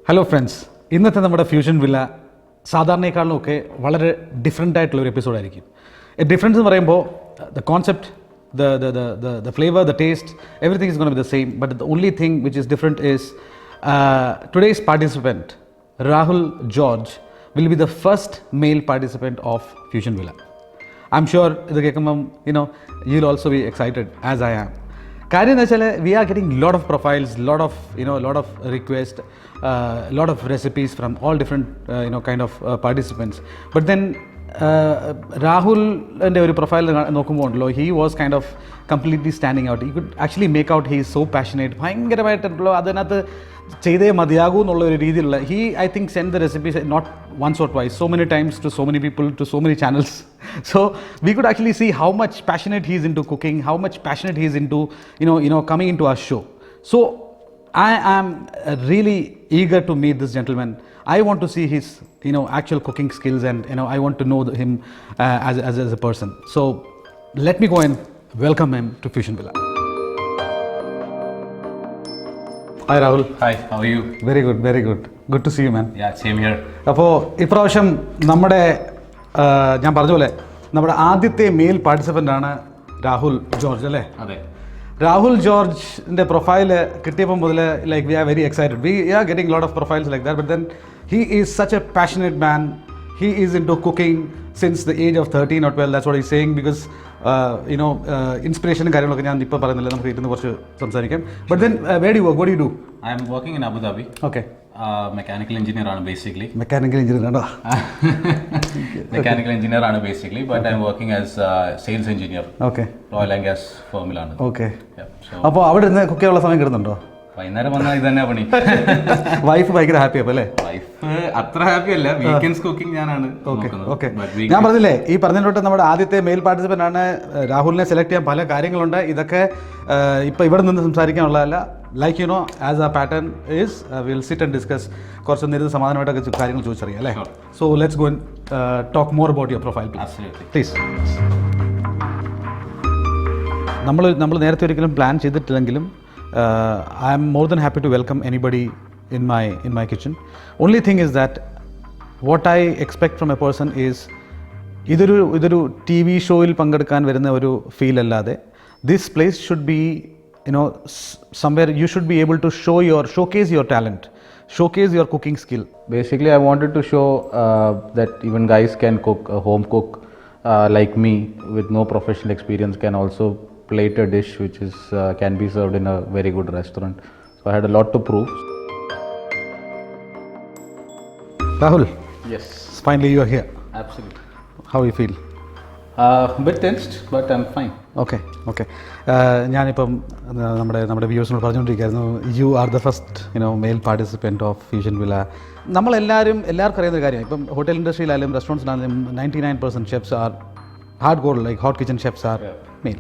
Hello friends, ഇന്നത്തെ നമ്മുടെ fusion villa സാധാരണയെക്കാളിലൊക്കെ വളരെ ഡിഫറെൻ്റ് ആയിട്ടുള്ളൊരു എപ്പിസോഡായിരിക്കും. ഡിഫറൻസ് എന്ന് പറയുമ്പോൾ the concept, the flavor, the taste, everything is going to be the same, but the only thing which is different is today's participant, Rahul George, will be the first male participant of Fusion Villa. I'm sure you'll also be excited as I am. കാര്യം എന്ന് വെച്ചാൽ we are getting lot of profiles, lot of request, lot of recipes from all different kind of participants. But then രാഹുലിൻ്റെ ഒരു profile നോക്കുമ്പോൾ ഉണ്ടല്ലോ, he was kind of completely standing out. He could actually make out he is so passionate, ഭയങ്കരമായിട്ടുള്ള അതിനകത്ത് ചെയ്തേ മതിയാകൂ എന്നുള്ള ഒരു രീതിയിലുള്ള. He I think send the recipes not once or twice, so many times to so many people, to so many channels. So we could actually see how much passionate he is into cooking, how much passionate he is into coming into our show. So I am really eager to meet this gentleman. I want to see his actual cooking skills, and I want to know him as a person. So let me go and welcome him to Fusion Villa. Hi Rahul. Hi, how are you? Very good, very good. Good to see you, man. Yeah, same here. അപ്പോൾ ഇപ്രാവശ്യം നമ്മുടെ ഞാൻ പറഞ്ഞ പോലെ നമ്മുടെ ആദ്യത്തെ mail പാർട്ടിസിപ്പൻ്റാണ് Rahul George, അല്ലേ? അതെ. രാഹുൽ ജോർജിൻ്റെ പ്രൊഫൈല് കിട്ടിയപ്പോൾ മുതൽ like we are very excited. We are getting lot of profiles like that, but then he is such a passionate man. He is into cooking since the age of 13 or 12. That's what he's saying, because ഇൻസ്പിറേഷനും കാര്യങ്ങളൊക്കെ ഞാൻ ഇപ്പോൾ പറയുന്നില്ല, നമുക്ക് ഇരുന്ന് കുറച്ച് സംസാരിക്കാം. But then where do you work? What do you do? I am working in Abu Dhabi. Okay. Mechanical engineer ആണ് basically. Mechanical engineer ആണോ? Mechanical engineer ആണ് basically, but I am working as sales engineer. Okay. Oil and gas firmലാണ്. Okay. Yeah. So അപ്പോൾ അവിടെ ഇരുന്ന് cook ചെയ്യാനുള്ള സമയം കിട്ടുന്നുണ്ടോ? വൈകുന്നേരം വന്നാൽ ഇത് തന്നെ പണി. വൈഫ് ഭയങ്കര ഹാപ്പി അപ്പോൾ അല്ലേ? വൈഫ് അത്ര ഹാപ്പി അല്ല. വീക്കെൻഡ്സ് കുക്കിംഗ് ഞാനാണ്. ഓക്കെ. ഞാൻ പറഞ്ഞില്ലേ, ഈ പറഞ്ഞിട്ട് നമ്മുടെ ആദ്യത്തെ മെയിൽ പാർട്ടിസിപ്പൻ്റ് ആണ്. രാഹുലിനെ സെലക്ട് ചെയ്യാൻ പല കാര്യങ്ങളുണ്ട്. ഇതൊക്കെ ഇപ്പോൾ ഇവിടെ നിന്ന് സംസാരിക്കാനുള്ളതല്ല. Like as a pattern is will sit and discuss. കുറച്ച് നേരത്തെ സമാധാനമായിട്ടൊക്കെ കാര്യങ്ങൾ ചോദിച്ചറിയാം, അല്ലേ? So let's go and talk more about your profile please. നമ്മൾ നേരത്തെ ഒരിക്കലും പ്ലാൻ ചെയ്തിട്ടില്ലെങ്കിലും I am more than happy to welcome anybody in my kitchen. Only thing is that what I expect from a person is ഇതൊരു T V ഷോയിൽ പങ്കെടുക്കാൻ വരുന്ന ഒരു feel അല്ലാതെ, this place should be somewhere you should be able to showcase your talent, showcase your cooking skill. Basically I wanted to show that even guys can cook, a home cook like me with no professional experience can also plate a dish which is can be served in a very good restaurant. So I had a lot to prove. Rahul, Yes, finally you are here. absolutely. How you feel? Bit tensed, but I'm fine. Okay. ഞാനിപ്പം നമ്മുടെ വ്യൂവേഴ്സിനോട് പറഞ്ഞുകൊണ്ടിരിക്കുകയായിരുന്നു, you are the first male participant of Fusion Villa. എല്ലാവർക്കും അറിയുന്ന കാര്യം, ഇപ്പം hotel ഇൻഡസ്ട്രിയിലായാലും റെസ്റ്റോറൻറ്റ്സിലായാലും 99% chefs are hardcore, like hot kitchen chefs are male.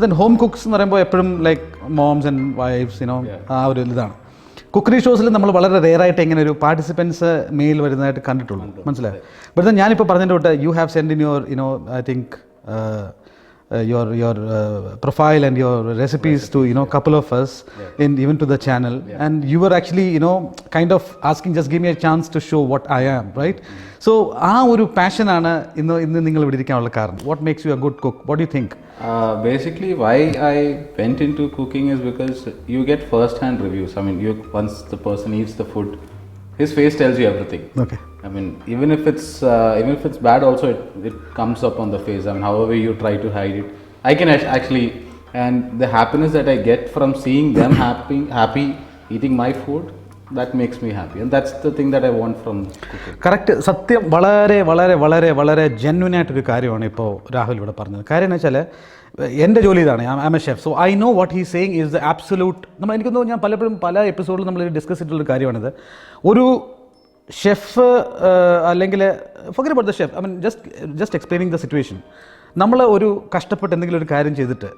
Then home cooks എന്ന് പറയുമ്പോൾ എപ്പോഴും ലൈക്ക് മോംസ് ആൻഡ് വൈഫ്സ് ആ ഒരു ഇതാണ്. കുക്കറി ഷോസിൽ നമ്മൾ വളരെ റെയറായിട്ട് ഇങ്ങനെ ഒരു പാർട്ടിസിപ്പൻസ് മെയിൽ വരുന്നതായിട്ട് കണ്ടിട്ടുള്ളൂ, മനസ്സിലായി? ബട്ട് ഞാനിപ്പോൾ പറഞ്ഞതിൻ്റെ തൊട്ട് you have send in your I think your profile and your recipes to couple of us, even to the channel, and you were actually kind of asking, just give me a chance to show what I am, right? So ആ ഒരു passion ആണ് ഇന്ന് നിങ്ങൾ ഇവിടെ ഇരിക്കാനുള്ള കാരണം. What makes you a good cook? What do you think? Basically why I went into cooking is because you get first hand reviews. I mean, once the person eats the food, his face tells you everything. Okay. I mean, even if it's bad also, it comes up on the face. I mean, however you try to hide it, I can actually, and the happiness that I get from seeing them happy eating my food, that makes me happy, and that's the thing that I want from cooking. Correct. സത്യം. വളരെ വളരെ വളരെ വളരെ genuine ആയിട്ടൊരു കാര്യമാണ് ഇപ്പോൾ രാഹുൽ ഇവിടെ പറഞ്ഞത്. കാര്യം എന്ന് വെച്ചാൽ എൻ്റെ ജോലി ഇതാണ്, I M A chef. So I know what he saying is the absolute. എനിക്ക് തോന്നുന്നു ഞാൻ പലപ്പോഴും പല എപ്പിസോഡിലും നമ്മൾ ഡിസ്കസ് ചെയ്തിട്ടുള്ളൊരു കാര്യമാണിത്. ഒരു ഷെഫ് അല്ലെങ്കിൽ forget about the chef, I mean just explaining the situation. നമ്മൾ ഒരു കഷ്ടപ്പെട്ട് എന്തെങ്കിലും ഒരു കാര്യം ചെയ്തിട്ട്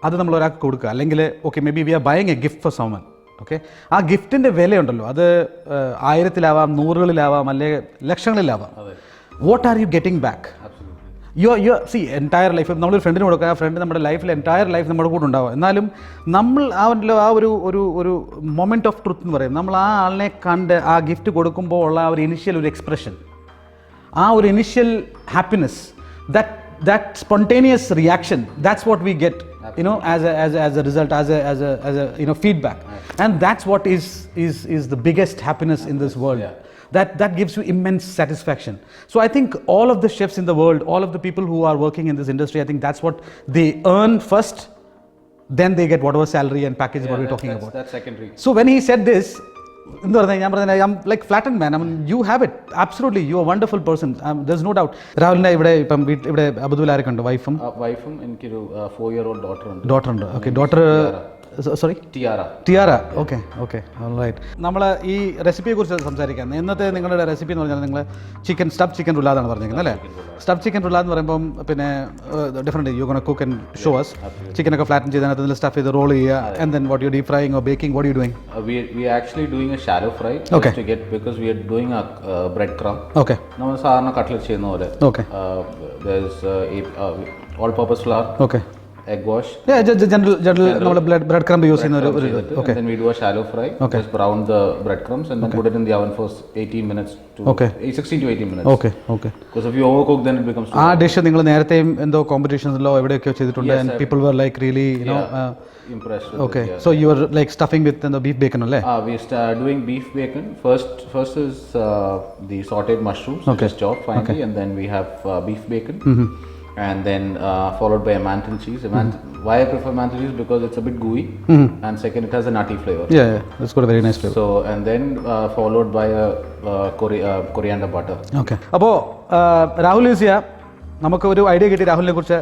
അത് നമ്മൾ ഒരാൾക്ക് കൊടുക്കുക, അല്ലെങ്കിൽ okay maybe we are buying a gift for someone. Okay, ആ ഗിഫ്റ്റിൻ്റെ വിലയുണ്ടല്ലോ, അത് 1000-ലാവാം, 100-ലാവാം, അല്ലെങ്കിൽ ലക്ഷങ്ങളിലാവാം. What are you getting back? You see entire life നമ്മളൊരു ഫ്രണ്ടിന് കൊടുക്കുക, ആ ഫ്രണ്ട് നമ്മുടെ ലൈഫിൽ എൻറ്റയർ ലൈഫ് നമ്മുടെ കൂടെ ഉണ്ടാവും. എന്നാലും നമ്മൾ ആ ഒരു മൊമെൻറ്റ് ഓഫ് ട്രുത്ത് എന്ന് പറയും, നമ്മൾ ആ ആളിനെ കണ്ട് ആ ഗിഫ്റ്റ് കൊടുക്കുമ്പോൾ ഉള്ള ആ ഒരു ഇനിഷ്യൽ ഒരു എക്സ്പ്രഷൻ, ആ ഒരു initial happiness, that spontaneous reaction, that's what we get, you know, as a result, as a you know, feedback, and that's what is the biggest happiness in this world. That gives you immense satisfaction. So I think all of the chefs in the world, all of the people who are working in this industry, I think that's what they earn first, then they get whatever salary and package what we're talking about. That's secondary. So when he said this, എന്താ പറഞ്ഞാൽ I'm like flattened man. I mean, you have it absolutely, you are a wonderful person, there's no doubt. രാഹുലിൻ്റെ ഇവിടെ ഇപ്പം ഇവിടെ അബുദാബിയിൽ ആരൊക്കെ ഉണ്ട്? വൈഫും എനിക്കൊരു 4-year-old ഡോട്ടർ ഉണ്ട്. Okay, daughter sorry Tiara. Okay alright. നമ്മൾ ഈ റെസിപ്പിയെ കുറിച്ച് സംസാരിക്കാം. ഇന്നത്തെ നിങ്ങളുടെ റെസിപ്പി എന്ന് പറഞ്ഞാൽ നിങ്ങൾ സ്റ്റഫ് ചിക്കൻ റുലാദാണ് പറഞ്ഞിരിക്കുന്നത് അല്ലേ? സ്റ്റഫ് ചിക്കൻ റുലാദ് എന്ന് പറയുമ്പം പിന്നെ different U gonna cook and show us. ചിക്കനൊക്കെ ഫ്ലാറ്റൻ ചെയ്ത് അതിനകത്ത് സ്റ്റഫ് ചെയ്ത് റോൾ ചെയ്യുക, and then what you deep frying or baking, what you doing? We are actually doing a shallow fry just to get, because we are doing a bread crumb. Okay. നമ്മൾ സാധാരണ cutlet ചെയ്യുന്ന പോലെ. Okay. There is all purpose flour. Okay. Egg wash. Yeah, general നമ്മൾ bread crumb use ചെയ്യുന്ന ഒരു okay. And then we do a shallow fry. Okay. Just brown the breadcrumbs and then put it in the oven for 18 minutes to 16 to 18 minutes. Okay. Because if you overcook then it becomes too ആ dish നിങ്ങൾ നേരത്തെയും എന്തോ കോമ്പറ്റീഷൻസിലോ എവിടെയൊക്കെയോ ചെയ്തിട്ടുണ്ട്, and people were like really, you know, impressed with okay. it. So you were like stuffing with the beef bacon അല്ലേ? We are doing beef bacon. First is the sauteed mushrooms, just chopped finely, and then we have beef bacon. And then followed by a mantle cheese. Why I prefer mantle cheese? Because it's a bit gooey, and second, it has a nutty flavor. Yeah, it's got a very nice flavor. So and then followed by a coriander butter. Okay. അപ്പോൾ Rahul is here. നമുക്ക് ഒരു idea കിട്ടി രാഹുലിനെ കുറിച്ച്.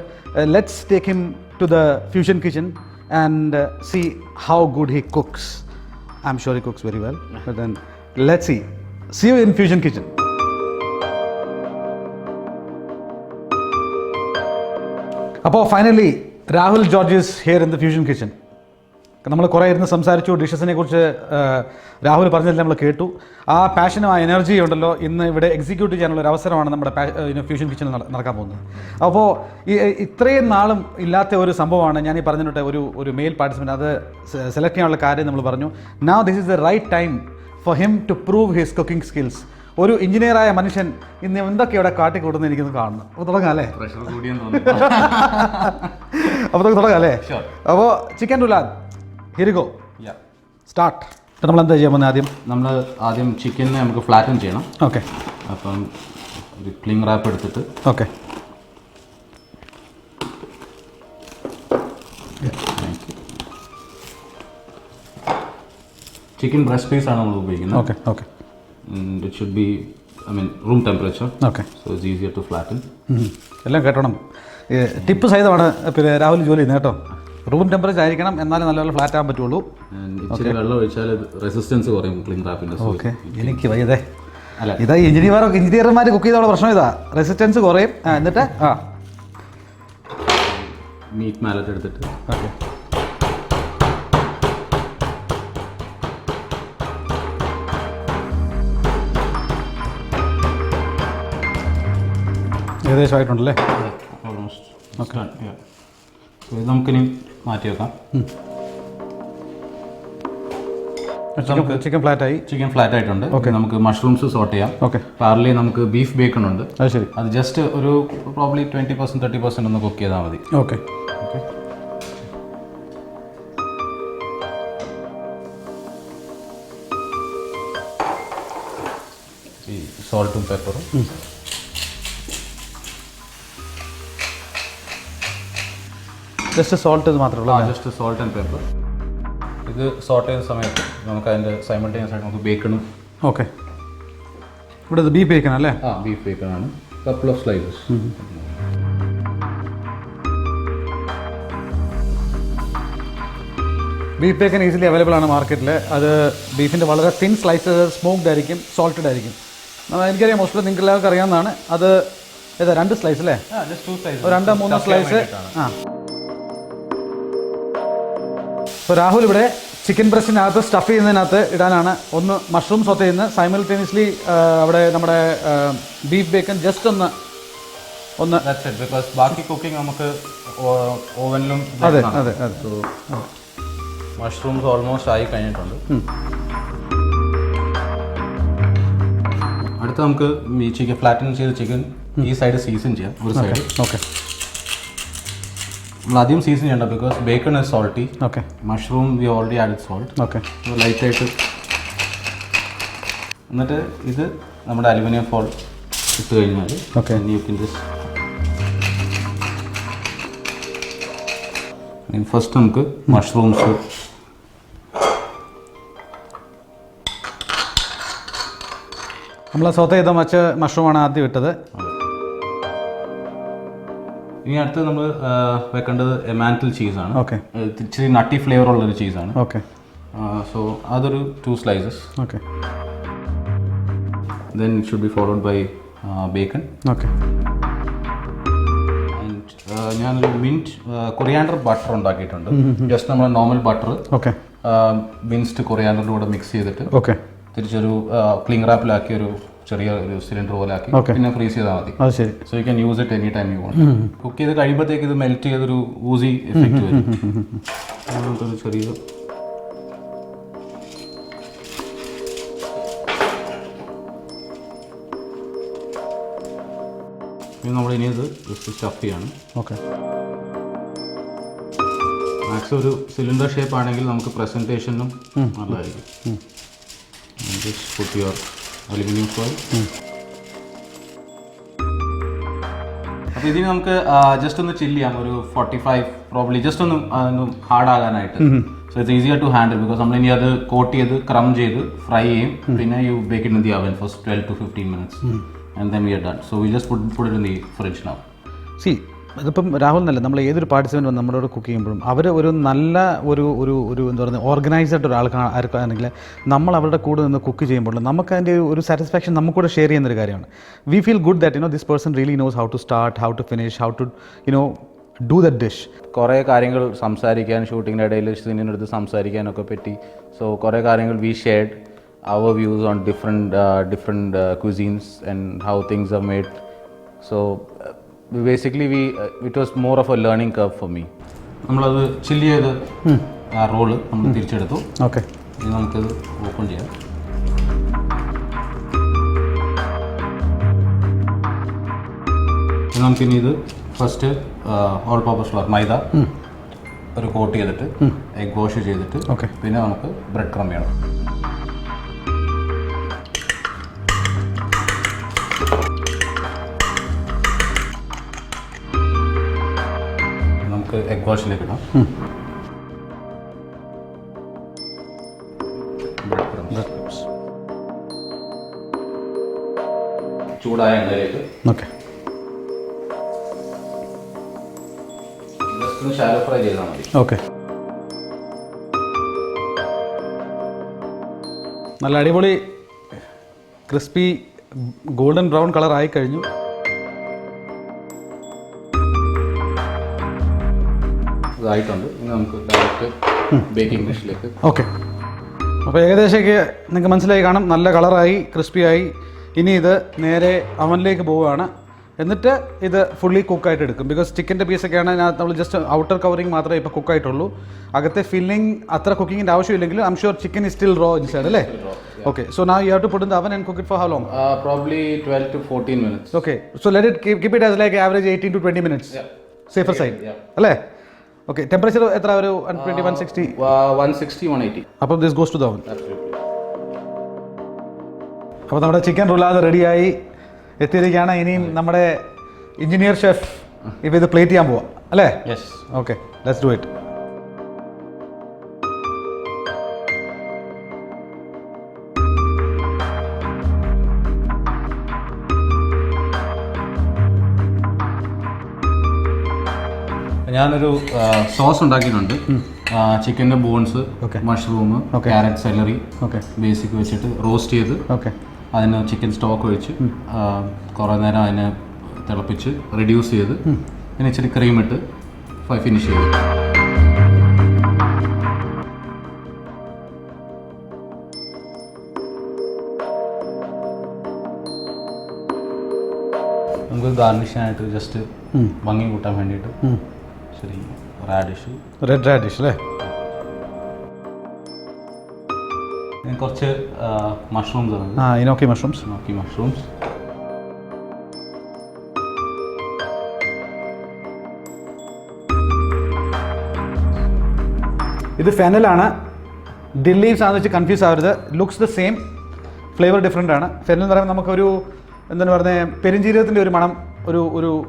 Let's take him to the fusion kitchen and see how good he cooks. I M sure he cooks very well. But then let's see you in fusion kitchen. അപ്പോൾ finally Rahul George is here in the fusion kitchen. നമ്മൾ കുറേ ഇരുന്ന് സംസാരിച്ചു ഡിഷസിനെ കുറിച്ച്. രാഹുൽ പറഞ്ഞതിൽ നമ്മൾ കേട്ടു. ആ പാഷനും ആ എനർജിയും ഉണ്ടല്ലോ ഇന്ന് ഇവിടെ എക്സിക്യൂട്ട് ചെയ്യാനുള്ള ഒരു അവസരമാണ് നമ്മുടെ ഫ്യൂഷൻ കിച്ചണിൽ നടക്കാൻ പോകുന്നത്. അപ്പോൾ ഇത്രയും നാളും ഇല്ലാത്ത ഒരു സംഭവമാണ് ഞാൻ ഈ പറഞ്ഞിട്ട് ഒരു മെയിൽ പാർട്ടിസിപ്പൻറ്റ് അത് സെലക്ട് ചെയ്യാനുള്ള കാര്യം നമ്മൾ പറഞ്ഞു. Now this is the right time for him to prove his cooking skills. ഒരു എഞ്ചിനീയറായ മനുഷ്യൻ ഇന്ന് എന്തൊക്കെ ഇവിടെ കാട്ടിക്കൂടുന്ന എനിക്കൊന്ന് കാണുന്നു. അപ്പോൾ തുടങ്ങാം അല്ലേ? അപ്പോൾ തുടങ്ങാം അല്ലേ? അപ്പോൾ chicken roulade, here you go, start. അപ്പോൾ നമ്മൾ എന്താ ചെയ്യാൻ പോകുന്നത്? ആദ്യം ചിക്കനെ നമുക്ക് ഫ്ലാറ്റൻ ചെയ്യണം. ഓക്കെ. അപ്പം ഒരു ക്ലിംഗ് റാപ്പ് എടുത്തിട്ട്. ഓക്കെ. ചിക്കൻ ബ്രസ്റ്റ് പീസ് ആണ് നമ്മൾ ഉപയോഗിക്കുന്നത്. Okay. And it should be, room temperature. Okay. So it's easier to flatten. എല്ലാം കേട്ടോണം. ടിപ്പ് സഹിതമാണ് പിന്നെ രാഹുൽ ജോലി ചെയ്യുന്നത് കേട്ടോ. റൂം ടെമ്പറേച്ചർ ആയിരിക്കണം, എന്നാലും നല്ലപോലെ ഫ്ലാറ്റ് ആകാൻ പറ്റുള്ളൂ. ഇച്ചിരി വെള്ളം ഒഴിച്ചാൽ റെസിസ്റ്റൻസ് കുറയും ക്ലിംഗ് റാപ്പിൻ്റെ. ഓക്കെ. എനിക്ക് വയ്യതേ. അല്ല, ഇതാ എഞ്ചിനീയർമാർ കുക്ക് ചെയ്തോളം പ്രശ്നം ഇതാ, റെസിസ്റ്റൻസ് കുറയും. എന്നിട്ട് മീറ്റ് മാലറ്റ് എടുത്തിട്ട്. ഓക്കെ. ഏകദേശമായിട്ടുണ്ടല്ലേ? ഓൾമോസ്റ്റ്. ഓക്കെ. ഇത് നമുക്കിനി മാറ്റി വെക്കാം. ചിക്കൻ ഫ്ലാറ്റായി. ചിക്കൻ ഫ്ലാറ്റ് ആയിട്ടുണ്ട്. ഓക്കെ. നമുക്ക് മഷ്റൂംസ് സോട്ട് ചെയ്യാം. ഓക്കെ. പാർലി നമുക്ക് ബീഫ് ബേക്കൺ ഉണ്ട്. അത് ശരി. അത് ജസ്റ്റ് ഒരു പ്രോബ്ലി 20% 30% ഒന്ന് കുക്ക് ചെയ്താൽ മതി. ഓക്കെ. ഈ സോൾട്ടും പെപ്പറും. ജസ്റ്റ് സോൾട്ട് മാത്രമേ ഉള്ളൂ. Just salt and pepper. ഇത് സോട്ട് ചെയ്യുന്ന സമയത്ത് നമുക്ക് അതിൻ്റെ സൈമൾട്ടേനിയസ് ആയിട്ട് നമുക്ക് ബേക്കണും. ഓക്കെ. ഇവിടെ ബീഫ് ബേക്കൺ അല്ലേ? ബീഫ് ബേക്കണാണ്. Couple of slices. Beef bacon easily available ആണ് മാർക്കറ്റിൽ. അത് ബീഫിൻ്റെ വളരെ തിൻ സ്ലൈസസ്, സ്മോക്ഡ് ആയിരിക്കും, സോൾട്ടഡ് ആയിരിക്കും. എനിക്കറിയാം, മോസ്റ്റ്ലി നിങ്ങൾക്ക് എല്ലാവർക്കും അറിയാവുന്നതാണ്. അത് ഏതാ 2 സ്ലൈസ് അല്ലേ? 2-3 സ്ലൈസ്. അപ്പോൾ രാഹുൽ ഇവിടെ ചിക്കൻ ബ്രസ്റ്റിനകത്ത് സ്റ്റഫ് ചെയ്യുന്നതിനകത്ത് ഇടാനാണ്. ഒന്ന് മഷ്റൂം സോട്ട് ചെയ്യുന്നത്, സൈമൾട്ടേനിയസ്ലി അവിടെ നമ്മുടെ ബീഫ് ബേക്കൺ ജസ്റ്റ് ഒന്ന് ഒന്ന് That's it, because ബാക്കി കുക്കിംഗ് നമുക്ക് ഓവനിലും അതെ അതെ അതെ. സോ മഷ്റൂംസ് ഓൾമോസ്റ്റ് ആയി കഴിഞ്ഞിട്ടുണ്ട്. അടുത്ത നമുക്ക് ഈ ചിക്കൻ ഫ്ലാറ്റൻ ചെയ്ത ചിക്കൻ ഈ സൈഡ് സീസൺ ചെയ്യാം. ഒരു സൈഡ് ഓക്കെ നമ്മൾ ആദ്യം സീസൺ ചെയ്യണ്ട, because bacon is salty. Okay mushroom we already added salt. Okay ലൈറ്റായിട്ട് എന്നിട്ട് ഇത് നമ്മുടെ അലുമിനിയം ഫോൾ ഇട്ട് കഴിഞ്ഞാൽ Okay. You can just first നമുക്ക് മഷ്റൂംസ് നമ്മൾ സോത്ത ചെയ്ത മഷ്റൂമാണ് ആദ്യം ഇട്ടത്. ഇനി അടുത്ത് നമ്മൾ വെക്കേണ്ടത് എമാൻറ്റൽ ചീസാണ്. ഓക്കെ ഇച്ചിരി നട്ടി ഫ്ലേവർ ഉള്ളൊരു ചീസാണ്. ഓക്കെ സോ അതൊരു 2 slices. Okay Then it should be followed by bacon. Okay And ഞാനൊരു മിൻറ്റ് കൊറിയാണ്ടർ ബട്ടർ ഉണ്ടാക്കിയിട്ടുണ്ട്. ജസ്റ്റ് നമ്മൾ നോർമൽ ബട്ടർ ഓക്കെ മിൻസ്ഡ് കൊറിയാണ്ടറിൻ്റെ കൂടെ മിക്സ് ചെയ്തിട്ട് ഓക്കെ തിരിച്ചൊരു ക്ലിംഗ് റാപ്പിലാക്കി ഒരു ചെറിയ ഒരു സിലിണ്ടർ പോലെ ആക്കി Okay. പിന്നെ ഫ്രീസ് ചെയ്താൽ മതി. അത് ശരി. So you can use it any time you want. Cook ചെയ്ത് കഴിയുമ്പോഴത്തേക്ക് ഇത് മെൽറ്റ് ചെയ്തൊരു ഊസി എഫക്റ്റ് വരും. നമുക്കൊരു ചെറിയ ഇനി നമ്മൾ ഇനി ഇത് ജസ്റ്റ് സ്റ്റഫ് ചെയ്യാണ്. ഓക്കെ മാക്സിമം ഒരു സിലിണ്ടർ ഷേപ്പ് ആണെങ്കിൽ നമുക്ക് പ്രസൻറ്റേഷനും നല്ലതായിരിക്കും. Just put your aluminium foil. അപ്പോൾ ഇതിന് നമുക്ക് ജസ്റ്റ് ഒന്ന് ചില്ല് ചെയ്യാം, ഒരു 45 പ്രോബ്ലി ജസ്റ്റ് ഒന്ന് ഹാർഡ് ആകാനായിട്ട്. So it's easier to handle, because നമ്മൾ ഇനി അത് കോട്ട് ചെയ്ത് ക്രം ചെയ്ത് ഫ്രൈ ചെയ്യും. പിന്നെ യു ബേക്ക് ഇൻ ദി അവൻ four 12 to 15 minutes and then we are done. So we just put it in the fridge now. C ഇതിപ്പം രാഹുൽ എന്നല്ല, നമ്മൾ ഏതൊരു പാർട്ടിസിപ്പൻറ്റ് വന്ന് നമ്മളോട് കുക്ക് ചെയ്യുമ്പോഴും അവർ ഒരു നല്ല ഒരു ഒരു ഒരു എന്താ പറയുക ഓർഗനൈസ്ഡ് ഒരാൾക്കാണെങ്കിൽ നമ്മൾ അവരുടെ കൂടെ നിന്ന് കുക്ക് ചെയ്യുമ്പോൾ നമുക്ക് അതിൻ്റെ ഒരു സാറ്റിസ്ഫാക്ഷൻ നമുക്കൂടെ ഷെയർ ചെയ്യുന്നൊരു കാര്യമാണ്. We feel good that this person really knows how to start, how to finish, how to do the dish. കുറേ കാര്യങ്ങൾ സംസാരിക്കാൻ ഷൂട്ടിങ്ങിൻ്റെ ഇടയിൽ ഇതിൻ്റെ അടുത്ത് സംസാരിക്കാനൊക്കെ പറ്റി. സോ കുറേ കാര്യങ്ങൾ we shared our views on different cuisines and how things are made. So basically it was more of a learning curve for me. നമ്മളത് ചില്ലി ചെയ്ത് ആ റോള് നമ്മൾ തിരിച്ചെടുത്തു. ഓക്കെ ഇനി നമുക്കത് ഓപ്പൺ ചെയ്യാം. നമുക്കിനി ഇത് ഫസ്റ്റ് ഓൾ പർപ്പസ് ഫ്ലോർ മൈദ ഒരു കോട്ട് ചെയ്തിട്ട് എഗ് വാഷ് ചെയ്തിട്ട് ഓക്കെ പിന്നെ നമുക്ക് ബ്രെഡ് ക്രം ചെയ്യണം. എഗ് വാഷിലേക്ക് ഇടാം. ചൂടായ എണ്ണയിലേക്ക് ഓക്കെ ജസ്റ്റ് ഒന്ന് ഷാലോ ഫ്രൈ ചെയ്താൽ മതി. ഓക്കെ നല്ല അടിപൊളി ക്രിസ്പി ഗോൾഡൻ ബ്രൗൺ കളർ ആയി കഴിഞ്ഞു. ഇതായിട്ടുണ്ട്. ഇനി നമുക്ക് ഡയറക്റ്റ് ബേക്കിംഗ് ഡിഷിലേക്ക്. ഓക്കെ അപ്പോൾ ഏകദേശമൊക്കെ നിങ്ങൾക്ക് മനസ്സിലായി കാണും, നല്ല കളറായി ക്രിസ്പിയായി. ഇനി ഇത് നേരെ അവനിലേക്ക് പോവുകയാണ്. എന്നിട്ട് ഇത് ഫുള്ളി കുക്കായിട്ട് എടുക്കും. ബിക്കോസ് ചിക്കൻ്റെ പീസൊക്കെയാണ് നമ്മൾ ജസ്റ്റ് ഔട്ടർ കവറിങ് മാത്രമേ ഇപ്പോൾ കുക്കായിട്ടുള്ളൂ. അകത്തെ ഫില്ലിംഗ് അത്ര കുക്കിങ്ങിൻ്റെ ആവശ്യമില്ലെങ്കിലും I M sure chicken is still raw inside അല്ലേ? Okay, so now you have to put in the oven and cook it for how long? Probably 12 to 14 minutes. Okay, so let it keep it as like average 18 to 20 minutes. Yeah. Safer side. Yeah. അല്ലേ? Okay, temperature എത്ര ഒരു 120 160? 160 180. അപ്പോൾ this goes to the oven. Absolutely. അപ്പോൾ നമ്മുടെ chicken റുലാദ് റെഡിയായി എത്തിയിരിക്കുകയാണ്. ഇനിയും നമ്മുടെ എഞ്ചിനീയർ ഷെഫ് ഇപ്പോൾ ഇത് പ്ലേറ്റ് ചെയ്യാൻ പോവാം അല്ലേ? Yes. Okay, let's do it. ഞാനൊരു സോസ് ഉണ്ടാക്കിയിട്ടുണ്ട്. ചിക്കൻ്റെ bones, mushroom, carrot, celery basic വെച്ചിട്ട് റോസ്റ്റ് ചെയ്ത് അതിന് ചിക്കൻ സ്റ്റോക്ക് ഒഴിച്ച് കുറേ നേരം അതിനെ തിളപ്പിച്ച് റെഡ്യൂസ് ചെയ്ത് പിന്നെ ഇച്ചിരി ക്രീം ഇട്ട് ഫിനിഷ് ചെയ്തു. നമുക്ക് ഗാർണിഷായിട്ട് ജസ്റ്റ് ഭംഗി കൂട്ടാൻ വേണ്ടിയിട്ട് ശരി റാഡിഷ്, റെഡ് റാഡിഷ് അല്ലേ? കുറച്ച് മഷ്റൂംസ് ആണ്. ഇനോക്കി മഷ്റൂംസ്. നോക്കി മഷ്റൂംസ്. ഇത് ഫെനലാണ്. ഡിൽ ലീവ്സ് ആണെന്ന് വെച്ച് കൺഫ്യൂസ് ആവരുത്. Looks the same, flavour different ആണ്. ഫെനൽ എന്ന് പറയുമ്പോൾ നമുക്കൊരു എന്താണ് പറയുന്നത്, പെരിഞ്ജീരകത്തിൻ്റെ ഒരു മണം,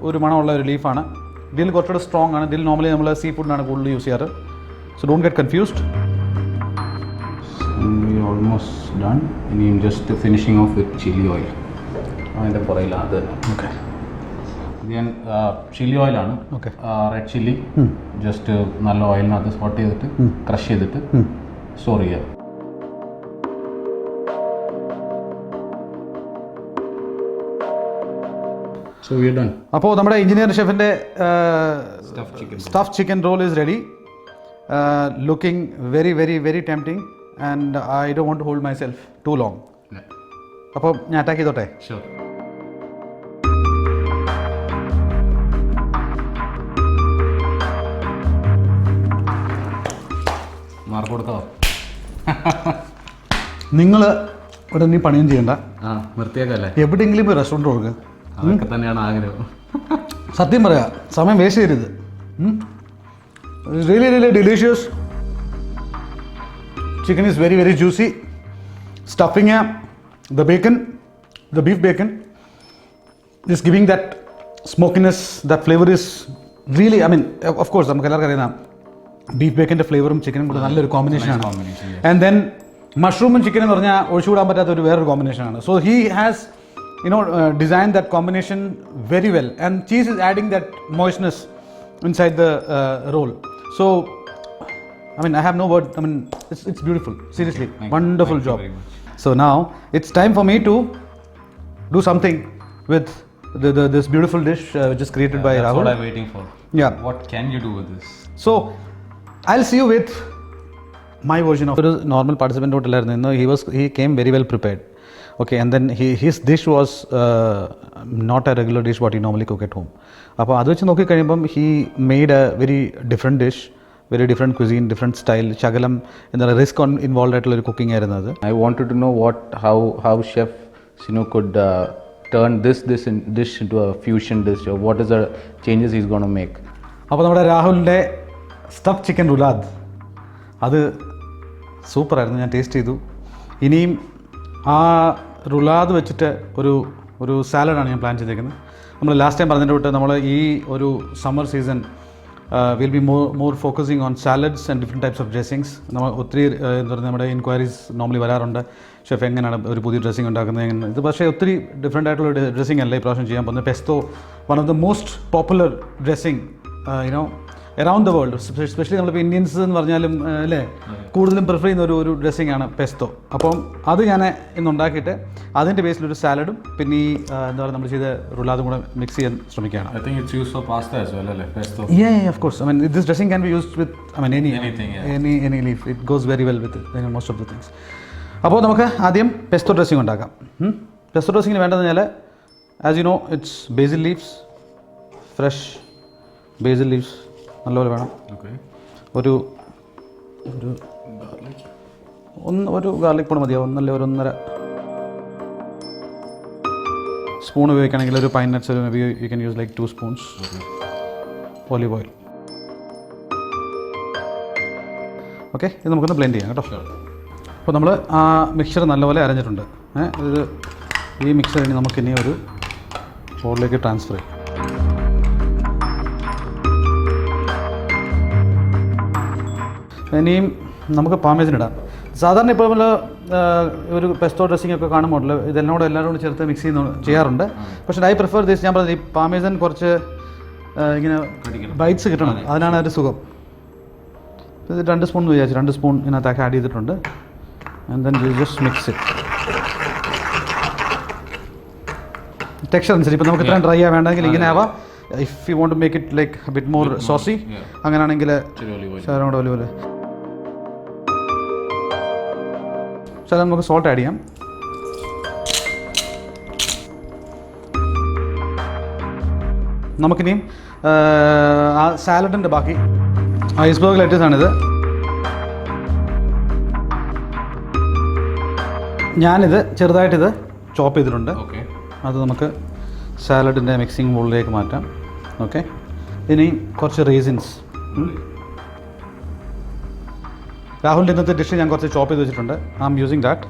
ഒരു മണമുള്ള ഒരു ലീഫാണ്. ഡിൽ കുറച്ചുകൂടെ സ്ട്രോങ് ആണ്. ഡിൽ നോർമലി നമ്മൾ സീ ഫുഡിനാണ് കൂടുതൽ യൂസ് ചെയ്യാറ്. So don't get confused. Almost done. ഇനിയും just finishing off with chilli oil. അതിൻ്റെ പുറയില്ല അത്. ഓക്കെ, ഇത് ഞാൻ ചില്ലി ഓയിലാണ്. ഓക്കെ, റെഡ് ചില്ലി ജസ്റ്റ് നല്ല ഓയിലിനകത്ത് സോട്ട് ചെയ്തിട്ട് ക്രഷ് ചെയ്തിട്ട് സ്റ്റോർ ചെയ്യുക. So we are done. അപ്പോൾ നമ്മുടെ എഞ്ചിനീയർ ഷെഫിൻ്റെ stuff chicken roll is ready. Looking very very very tempting and I don't want to hold myself too long. അപ്പോൾ ഞാൻ അറ്റാക്ക് ചെയ്തോട്ടെ? Sure. മാർക്ക് കൊടുത്തോ? നിങ്ങൾ ഇവിടെ നീ പണിയും ചെയ്യണ്ട, വൃത്തിയാക്കല്ലേ, എവിടെയെങ്കിലും പോയി റെസ്റ്റോറൻറ്റ് കൊടുക്കുക. അതൊക്കെ തന്നെയാണ് ആഗ്രഹം. സത്യം പറയാം, സമയം വേസ്റ്റ് ചെയ്യരുത്. Really really delicious. Chicken is very very juicy. Stuffing, the bacon, the beef bacon is giving that smokiness, that flavour is really, I mean of course നമുക്ക് എല്ലാവർക്കും അറിയാം ബീഫ് ബേക്കൻ്റെ ഫ്ലേവറും ചിക്കനും കൂടെ നല്ലൊരു കോമ്പിനേഷനാണ്. ആൻഡ് ദെൻ മഷ്റൂമും ചിക്കൻ എന്ന് പറഞ്ഞാൽ ഒഴിച്ചുകൂടാൻ പറ്റാത്ത ഒരു വേറൊരു കോമ്പിനേഷനാണ്. So he has designed that combination very well, and cheese is adding that moistness inside the roll. So I mean, I have no word. I mean, it's beautiful, seriously. Wonderful job. So now it's time for me to do something with this beautiful dish which is created by Rahul. That's what I'm waiting for. Yeah. What can you do with this? So I'll see you with my version of. ഒരു normal participant ഹോട്ടലായിരുന്നു. He came very well prepared. Okay, and then his dish was not a regular dish what he normally cook at home. അപ്പോൾ അത് വെച്ച് നോക്കിക്കഴിയുമ്പം he made a very different dish, very different cuisine, different style. ശകലം എന്താ പറയുക, risk involve ആയിട്ടുള്ള ഒരു cooking ആയിരുന്നു അത്. I wanted to know how chef Sinu could turn this dish into a fusion dish, or what is the changes he's going to make. അപ്പോൾ നമ്മുടെ രാഹുലിൻ്റെ stuff chicken റുലാദ് അത് സൂപ്പറായിരുന്നു. ഞാൻ ടേസ്റ്റ് ചെയ്തു. ഇനിയും ആ റുലാദ് വെച്ചിട്ട് ഒരു സാലഡാണ് ഞാൻ പ്ലാൻ ചെയ്തേക്കുന്നത്. നമ്മൾ ലാസ്റ്റ് ടൈം പറഞ്ഞതിൻ്റെ വിട്ട് നമ്മൾ ഈ ഒരു summer season will be more focusing on salads and different types of dressings. നമ്മൾ ഒത്തിരി എന്താ പറയുക, നമ്മുടെ ഇൻക്വയറീസ് നോർമലി വരാറുണ്ട്, ഷെഫ് എങ്ങനെയാണ് ഒരു പുതിയ ഡ്രസ്സിങ് ഉണ്ടാക്കുന്നത് എങ്ങനെ. ഇത് പക്ഷേ ഒത്തിരി ഡിഫറെൻ്റ് ആയിട്ടുള്ള ഡ്രസ്സിങ് അല്ല ഈ പ്രാവശ്യം ചെയ്യാൻ പോകുന്നത്. Pesto, one of the most popular dressing around the world, especially നമ്മളിപ്പോൾ ഇന്ത്യൻസ് എന്ന് പറഞ്ഞാലും അല്ലേ കൂടുതലും പ്രിഫർ ചെയ്യുന്ന ഒരു ഡ്രസ്സിംഗ് ആണ് പെസ്തോ. അപ്പം അത് ഞാൻ ഇന്ന് ഉണ്ടാക്കിയിട്ട് അതിൻ്റെ ബേസിലൊരു സാലഡും പിന്നെ ഈ എന്താ പറയുക നമ്മൾ ചെയ്ത റുലാദും കൂടെ മിക്സ് ചെയ്യാൻ ശ്രമിക്കുകയാണ്. I think it's used for pasta as well, അല്ലേ pesto? Yeah, of course. I mean, this dressing can be used with, I mean, anything, yeah. any leaf. It goes very well with most of the things. അപ്പോൾ നമുക്ക് ആദ്യം pesto dressing ഉണ്ടാക്കാം. Pesto ഡ്രസ്സിങ്ങിന് വേണ്ടതെന്ന് പറഞ്ഞാൽ, as you know, it's Basil leaves, fresh Basil leaves നല്ലപോലെ വേണം. ഒരു garlic പൊടി മതിയാവും. ഒന്നല്ലേ 1.5 സ്പൂൺ ഉപയോഗിക്കുകയാണെങ്കിൽ ഒരു pine nuts U can use like 2 spoons olive oil. Okay, ഇത് നമുക്കൊന്ന് ബ്ലെൻഡ് ചെയ്യാം കേട്ടോ. അപ്പോൾ നമ്മൾ ആ മിക്സർ നല്ലപോലെ അരഞ്ഞിട്ടുണ്ട്. ഇത് ഈ മിക്സർ ഇനി നമുക്കിനി ഒരു ബോളിലേക്ക് ട്രാൻസ്ഫർ ചെയ്യും. ഇനിയും നമുക്ക് പാമേസിന് ഇടാം. സാധാരണ ഇപ്പോൾ നമ്മൾ ഒരു പെസ്തോ ഡ്രസ്സിംഗ് ഒക്കെ കാണുമ്പോൾ ഇതെല്ലാം കൂടെ എല്ലാവരും കൂടി ചേർത്ത് മിക്സ് ചെയ്യാറുണ്ട്. പക്ഷേ ഐ പ്രിഫർ ദിസ്. ഞാൻ പറഞ്ഞത് ഈ പാമേസൻ കുറച്ച് ഇങ്ങനെ ബൈറ്റ്സ് കിട്ടണം, അതിനാണ് ഒരു സുഖം. ഇത് 2 സ്പൂൺ എന്ന് വിചാരിച്ചു, 2 സ്പൂൺ ഇതിനകത്താക്കി ആഡ് ചെയ്തിട്ടുണ്ട്. And then you just mix it. Texture അനുസരിച്ച് ഇപ്പോൾ നമുക്ക് ഇത്രയും ഡ്രൈ ആവാൻ വേണ്ടെങ്കിൽ ഇങ്ങനെ ആവാം. If you want to make it like bit more saucy, അങ്ങനെയാണെങ്കിൽ ശകലം കൂടെ ഒലിവ് ഓയിൽ. ശകലം നമുക്ക് സോൾട്ട് ആഡ് ചെയ്യാം. നമുക്കിനിയും ആ സാലഡിൻ്റെ ബാക്കി ഐസ്ബർഗ് ലെറ്റസാണിത്. ഞാനിത് ചെറുതായിട്ടിത് ചോപ്പ് ചെയ്തിട്ടുണ്ട്. ഓക്കെ, അത് നമുക്ക് സാലഡിൻ്റെ മിക്സിംഗ് ബോളിലേക്ക് മാറ്റാം. ഓക്കെ, ഇനി കുറച്ച് റീസിൻസ്. രാഹുലിൻ്റെ ഇന്നത്തെ ഡിഷ് ഞാൻ കുറച്ച് ചോപ്പ് ചെയ്ത് വെച്ചിട്ടുണ്ട്. I am using that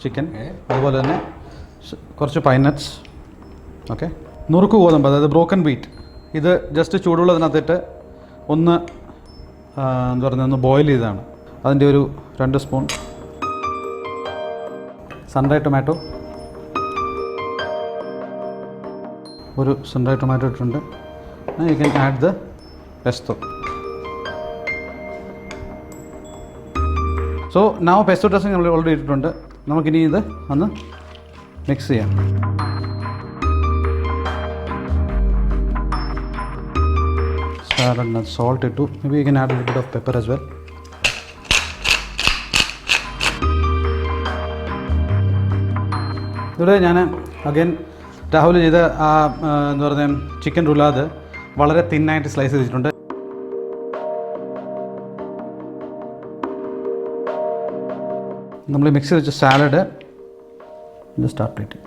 chicken. അതുപോലെ തന്നെ കുറച്ച് പൈൻ നട്ട്സ്. ഓക്കെ, നുറുക്ക് ഗോതമ്പ്, അതായത് ബ്രോക്കൺ വീറ്റ്. ഇത് ജസ്റ്റ് ചൂടുള്ളതിനകത്തിട്ട് ഒന്ന് എന്താ പറയുക, ഒന്ന് ബോയിൽ ചെയ്തതാണ്. അതിൻ്റെ ഒരു 2 സ്പൂൺ സൺഡ്രൈ ടൊമാറ്റോ, ഒരു സൺഡ്രൈ ടൊമാറ്റോ ഇട്ടിട്ടുണ്ട്. You can add the pesto. So now pesto dressing നമ്മൾ ഓൾറെഡി ഇട്ടിട്ടുണ്ട്. നമുക്കിനി ഇത് ഒന്ന് മിക്സ് ചെയ്യാം. and salt it too. Maybe you can add a little bit of pepper as well. ഇവിടെ ഞാൻ അഗൈൻ രാഹുൽ ചെയ്ത ആ എന്താ പറയുക ചിക്കൻ റുലാദ് വളരെ തിന്നായിട്ട് സ്ലൈസ് ചെയ്തിട്ടുണ്ട്. നമ്മൾ മിക്സ് വെച്ച സാലഡ് സ്റ്റാർട്ട് പ്ലേറ്റ്.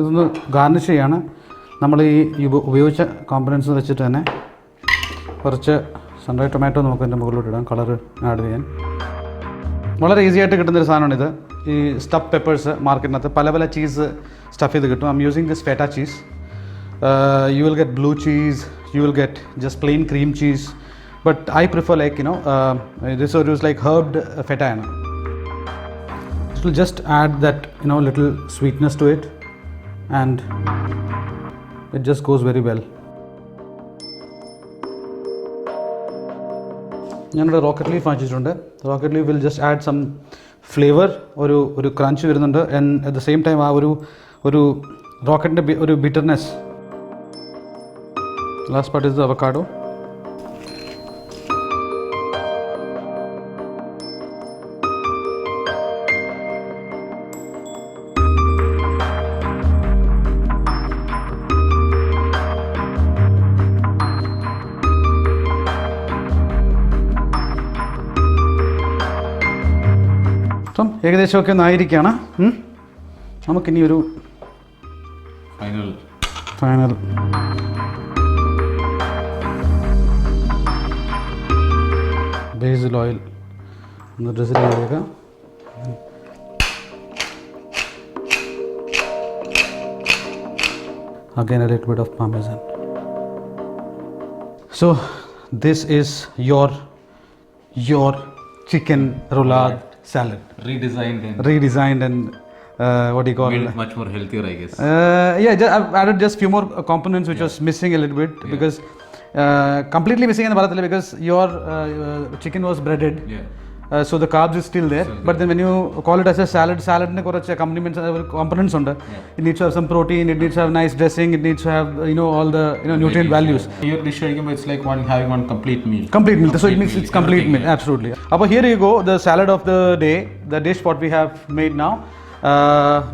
ഇതൊന്ന് ഗാർണിഷ് ചെയ്യാണ്. നമ്മൾ ഈ ഉപയോഗിച്ച കോമ്പണൻസ് വെച്ചിട്ട് തന്നെ കുറച്ച് സൺഡ്രൈ ടൊമാറ്റോ നമുക്ക് അതിൻ്റെ മുകളിലോട്ട് ഇടാം, കളർ ആഡ് ചെയ്യാൻ. വളരെ ഈസി ആയിട്ട് കിട്ടുന്നൊരു സാധനമാണിത്. ഈ സ്റ്റഫ് പെപ്പേഴ്സ് മാർക്കറ്റിനകത്ത് പല പല ചീസ് സ്റ്റഫ് ചെയ്ത് കിട്ടും. I M using this feta cheese. You will get blue cheese, you will get just plain cream cheese, but I prefer like this one is like herbed feta. It will just add that little sweetness to it, and it just goes very well. ഞാനിവിടെ rocket leaf വാങ്ങിച്ചിട്ടുണ്ട്. Rocket leaf will just add some flavour, ഒരു crunch വരുന്നുണ്ട്. And at the same time ആ ഒരു റോക്കറ്റിൻ്റെ ഒരു bitterness. Last part is the avocado. ഏകദേശമൊക്കെ ഒന്ന് ആയിരിക്കുകയാണ്. നമുക്കിനി ഒരു ഫൈനൽ basil oil ഒന്ന് ഡ്രസ്സിൽ ചെയ്തേക്കാം. Again a little bit of parmesan. So this is your chicken roulade salad, redesigned and what do you call it? Much more healthier, I guess. I've added just few more components which was missing a little bit, because completely missing in the Bharat, because your chicken was breaded. So the carbs is still there, but then when you call it as a salad ne korach accompaniments components undu. It needs to have some protein, it needs to have nice dressing, it needs to have all the nutrient values. Your dish it's like having one complete meal. So it means it's complete meal. Absolutely. Appo here you go, the salad of the day, the dish what we have made now.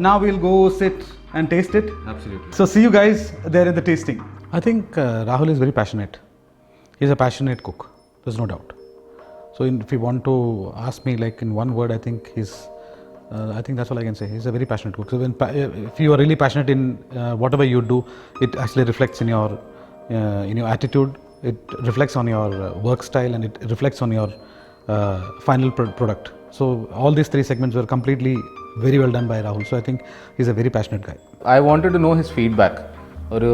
Now we'll go sit and taste it. Absolutely. So see you guys there in the tasting. I think Rahul is very passionate. He's a passionate cook. There's no doubt. So if you want to ask me like in one word, I think I think that's all I can say. He's a very passionate cook. So if you are really passionate in whatever you do, it actually reflects in your attitude. It reflects on your work style, and it reflects on your final product. So all these 3 segments were completely very well done by Rahul. So I think he's a very passionate guy. I wanted to know his feedback. ഒരു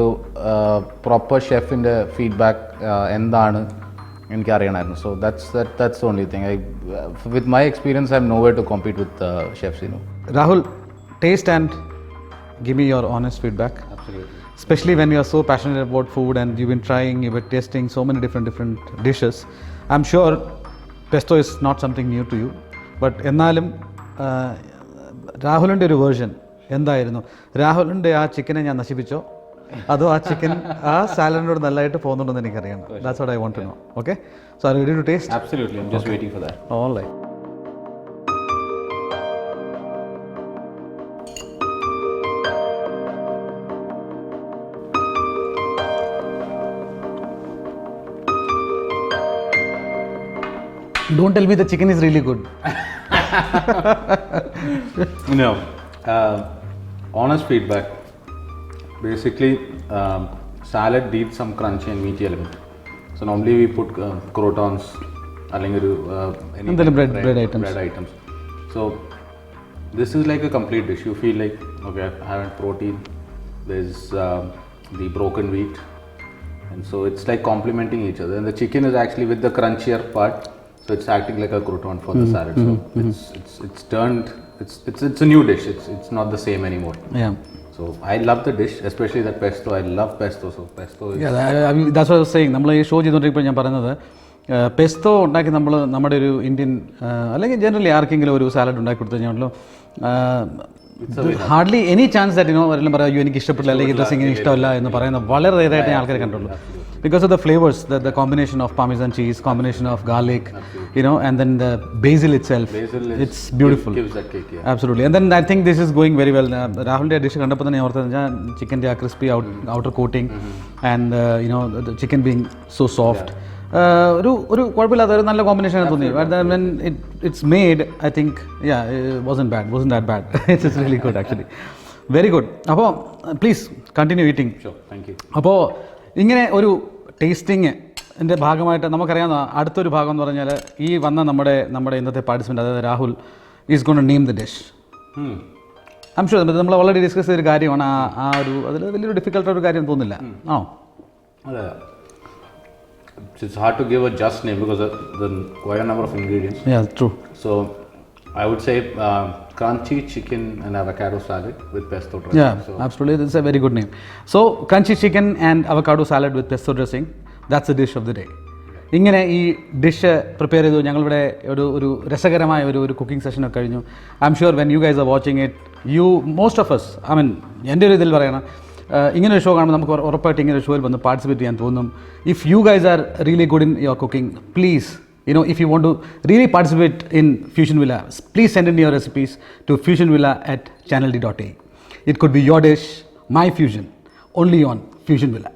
proper ഷെഫിൻ്റെ feedback എന്താണ് എനിക്കറിയണമായിരുന്നു. So that's the only thing. With my experience, I have nowhere to compete with chefs. Rahul, taste and give me your honest feedback. Absolutely. Especially when you are so passionate about food and you've been trying, you've been tasting so many different dishes. I'm sure pesto is not something new to you, but എന്നാലും രാഹുലിൻ്റെ ഒരു version എന്തായിരുന്നു? രാഹുലിൻ്റെ ആ ചിക്കനെ ഞാൻ നശിപ്പിച്ചോ, അതോ ആ chicken ആ സാലഡിനോട് നല്ലതായിട്ട് പോകുന്നുണ്ടെന്ന് എനിക്കറിയണം. That's what I want to know. Okay? So are you ready to taste? Absolutely. I'm just waiting for that. All right. Don't tell me the chicken is really good. No, honest feedback. Basically, salad needs some crunchy and meaty element. So normally we put croutons, അല്ലെങ്കിൽ any എന്തെങ്കിലും bread items. bread items. So this is like a complete dish. You feel like, okay, I have protein. There's the broken wheat, and so it's like complementing each other. And the chicken is actually with the crunchier part, so it's acting like a crouton for the salad. So it's turned. It's a new dish. It's not the same anymore. Yeah. So I love the dish, especially that pesto. I love pesto. So pesto is Yeah, I mean, that's what I was saying. നമ്മൾ ഈ show ചെയ്തുകൊണ്ടിരിക്കുമ്പോൾ ഞാൻ പറയുന്നത് pesto ഉണ്ടാക്കി നമ്മൾ നമ്മുടെ ഒരു Indian അല്ലെങ്കിൽ ജനറലി ആർക്കെങ്കിലും ഒരു സാലഡ് ഉണ്ടാക്കി കൊടുത്തു കഴിഞ്ഞാണല്ലോ ഹാർഡ്ലി എനി ചാൻസ് ദാറ്റ് വരെല്ലാം പറയാം, എനിക്ക് ഇഷ്ടപ്പെട്ടില്ല അല്ലെങ്കിൽ ഡ്രസ്സിങ് ഇഷ്ടമല്ല എന്ന് പറയുന്ന വളരെ റേറായിട്ട് ഞാൻ ആൾക്കാരെ കണ്ടുള്ളൂ. Because of the flavors, the combination of Parmesan cheese, combination of garlic, and then the basil itself, it's beautiful. gives that kick, yeah. Absolutely. And then I think this is going very well. Rahul's dish കണ്ടപ്പോൾ തന്നെ ഓർത്തത് chicken crispy outer coating and the chicken being so soft. ഒരു കുഴപ്പമില്ലാത്ത ഒരു നല്ല combination തോന്നി. When it's made, I think it wasn't that bad. It's really good actually. Very good. അപ്പോൾ please continue eating. Sure, thank you. അപ്പോൾ ഇങ്ങനെ ഒരു tasting എൻ്റെ ഭാഗമായിട്ട് നമുക്കറിയാവുന്ന അടുത്തൊരു ഭാഗം എന്ന് പറഞ്ഞാൽ ഈ വന്ന നമ്മുടെ ഇന്നത്തെ പാർട്ടിസിപ്പൻ്റ് അതായത് Rahul is gone to name the dish. I M sure നമ്മൾ ഓൾറെഡി ഡിസ്കസ് ചെയ്തൊരു കാര്യമാണ്. ആ ഒരു അതിൽ വലിയൊരു ഡിഫിക്കൽട്ടായൊരു കാര്യം തോന്നില്ല ആണോ? It's hard to give a just name because of the quite a number of ingredients. Yeah, true. So I would say crunchy chicken and avocado salad with pesto dressing. Yeah, so absolutely. That's a very good name. So crunchy chicken and avocado salad with pesto dressing. That's the dish of the day. ഇങ്ങനെ ഈ dish prepare ചെയ്തു. ഞങ്ങളിവിടെ ഒരു രസകരമായ ഒരു cooking സെഷനൊക്കെ കഴിഞ്ഞു. I am sure when you guys are watching it most of us, I mean എൻ്റെ ഒരു ഇതിൽ പറയണം, ഇങ്ങനെ ഒരു ഷോ കാണുമ്പോൾ നമുക്ക് ഉറപ്പായിട്ട് ഇങ്ങനെ ഒരു ഷോയിൽ വന്ന് പാർട്ടിസിപ്പേറ്റ് ചെയ്യാൻ തോന്നും. If you guys are really good in your cooking, please if you want to really participate in Fusion Villa, please send in your recipes to fusionvilla@channelD.ae. It could be your dish, my fusion, only on Fusion Villa.